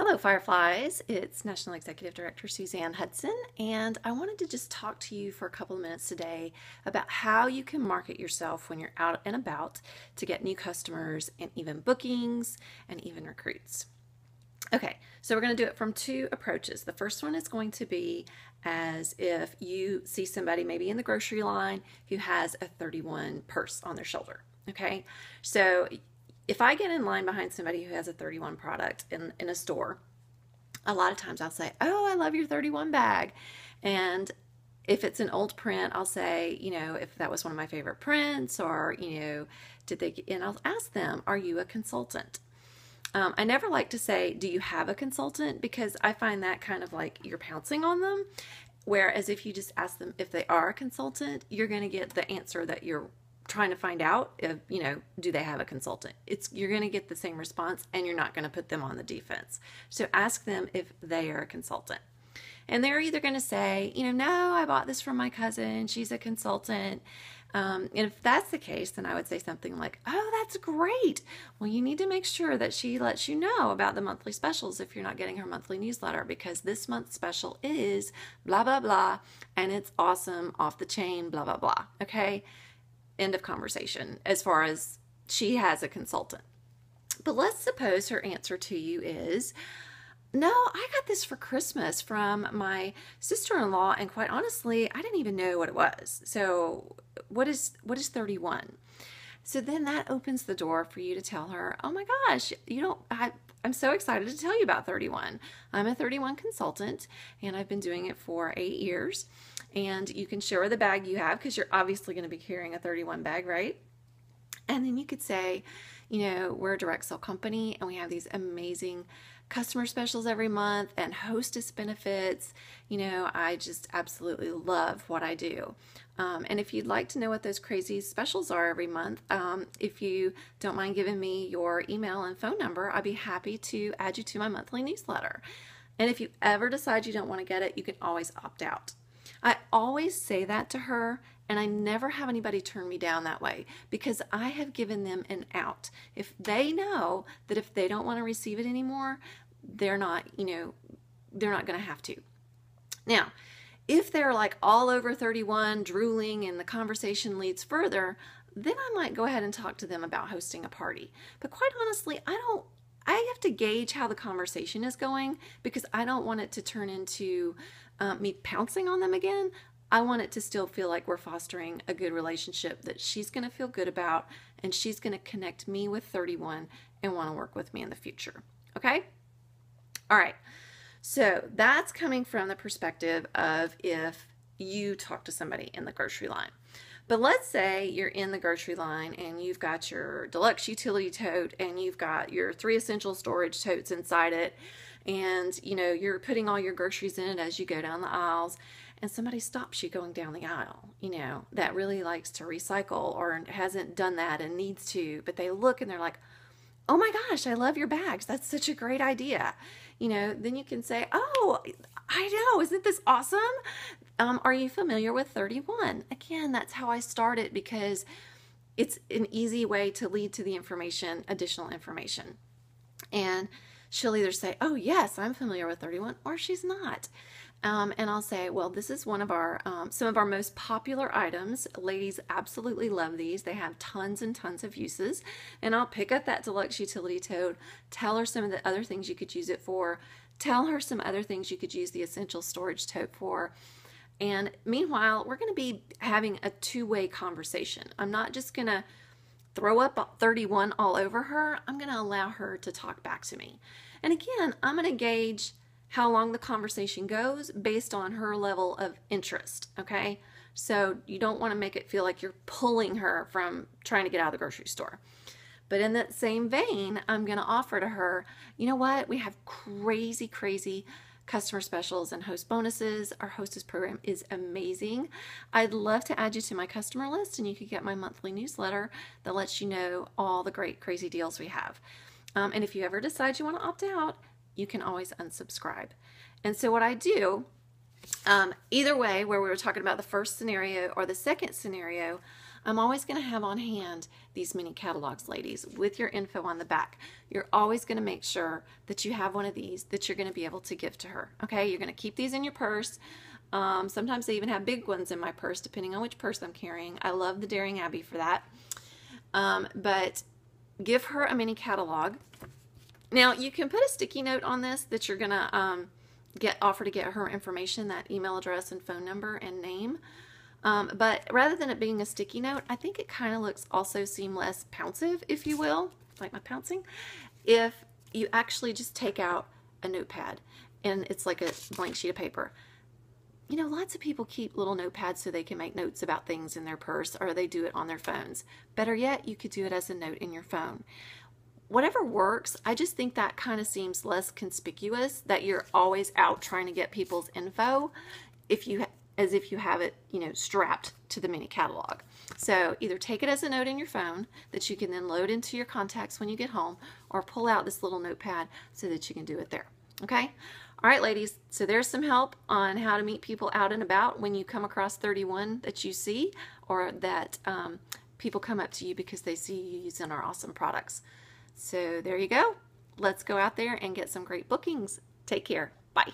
Hello, Fireflies. It's National Executive Director Suzanne Hudson, and I wanted to just talk to you for a couple of minutes today about how you can market yourself when you're out and about to get new customers and even bookings and even recruits. Okay, so we're going to do it from two approaches. The first one is going to be as if you see somebody maybe in the grocery line who has a 31 purse on their shoulder. Okay, so if I get in line behind somebody who has a 31 product in a store, a lot of times I'll say, "Oh, I love your 31 bag." And if it's an old print, I'll say, if that was one of my favorite prints, or, and I'll ask them, "Are you a consultant?" I never like to say, "Do you have a consultant?" because I find that kind of like you're pouncing on them. Whereas if you just ask them if they are a consultant, you're going to get the answer that you're trying to find out. If do they have a consultant? You're going to get the same response, and you're not going to put them on the defense. So ask them if they are a consultant, and they're either going to say, "No, I bought this from my cousin. She's a consultant." And if that's the case, then I would say something like, "Oh, that's great. Well, you need to make sure that she lets you know about the monthly specials if you're not getting her monthly newsletter, because this month's special is blah, blah, blah, and it's awesome, off the chain, blah, blah, blah." Okay? End of conversation as far as she has a consultant. But let's suppose her answer to you is, "No, I got this for Christmas from my sister-in-law, and quite honestly, I didn't even know what it was. So what is 31? So then that opens the door for you to tell her, "Oh my gosh, I'm so excited to tell you about 31. I'm a 31 consultant, and I've been doing it for 8 years. And you can show her the bag you have, because you're obviously going to be carrying a 31 bag, right? And then you could say, we're a direct sell company, and we have these amazing customer specials every month and hostess benefits. I just absolutely love what I do. And if you'd like to know what those crazy specials are every month, if you don't mind giving me your email and phone number, I'd be happy to add you to my monthly newsletter. And if you ever decide you don't want to get it, you can always opt out." I always say that to her, and I never have anybody turn me down that way, because I have given them an out. If they know that if they don't want to receive it anymore, they're not going to have to. Now, if they're like all over 31, drooling, and the conversation leads further, then I might go ahead and talk to them about hosting a party. But quite honestly, I have to gauge how the conversation is going, because I don't want it to turn into me pouncing on them again. I want it to still feel like we're fostering a good relationship that she's going to feel good about, and she's going to connect me with 31 and want to work with me in the future. Okay? All right. So that's coming from the perspective of if you talk to somebody in the grocery line. But let's say you're in the grocery line and you've got your deluxe utility tote, and you've got your 3 essential storage totes inside it, and you're putting all your groceries in it as you go down the aisles, and somebody stops you going down the aisle, that really likes to recycle or hasn't done that and needs to, but they look and they're like, "Oh my gosh, I love your bags. That's such a great idea." Then you can say, "Oh, I know, isn't this awesome? Are you familiar with 31? Again, that's how I started, because it's an easy way to lead to the information, additional information. And she'll either say, "Oh yes, I'm familiar with 31, or she's not. And I'll say, "Well, this is one of our some of our most popular items. Ladies absolutely love these. They have tons and tons of uses." And I'll pick up that deluxe utility tote, tell her some of the other things you could use it for, tell her some other things you could use the essential storage tote for. And meanwhile, we're going to be having a two-way conversation. I'm not just going to throw up 31 all over her. I'm going to allow her to talk back to me. And again, I'm going to gauge how long the conversation goes based on her level of interest, okay? So you don't want to make it feel like you're pulling her from trying to get out of the grocery store. But in that same vein, I'm going to offer to her, "You know what? We have crazy, crazy customer specials and host bonuses. Our hostess program is amazing. I'd love to add you to my customer list, and you could get my monthly newsletter that lets you know all the great, crazy deals we have. And if you ever decide you want to opt out, you can always unsubscribe." And so what I do, either way, where we were talking about the first scenario or the second scenario, I'm always going to have on hand these mini catalogs, ladies, with your info on the back. You're always going to make sure that you have one of these that you're going to be able to give to her. Okay, you're going to keep these in your purse. Sometimes they even have big ones in my purse, depending on which purse I'm carrying. I love the Daring Abby for that. But give her a mini catalog. Now, you can put a sticky note on this that you're going to offer to get her information, that email address and phone number and name. But rather than it being a sticky note, I think it kind of also seem less pouncive, if you will, like my pouncing, if you actually just take out a notepad and it's like a blank sheet of paper. You know, lots of people keep little notepads so they can make notes about things in their purse, or they do it on their phones. Better yet, you could do it as a note in your phone. Whatever works, I just think that kind of seems less conspicuous, that you're always out trying to get people's info as if you have it, you know, strapped to the mini catalog. So either take it as a note in your phone that you can then load into your contacts when you get home, or pull out this little notepad so that you can do it there. Okay? All right, ladies, so there's some help on how to meet people out and about when you come across 31 that you see, or that people come up to you because they see you using our awesome products. So there you go. Let's go out there and get some great bookings. Take care. Bye.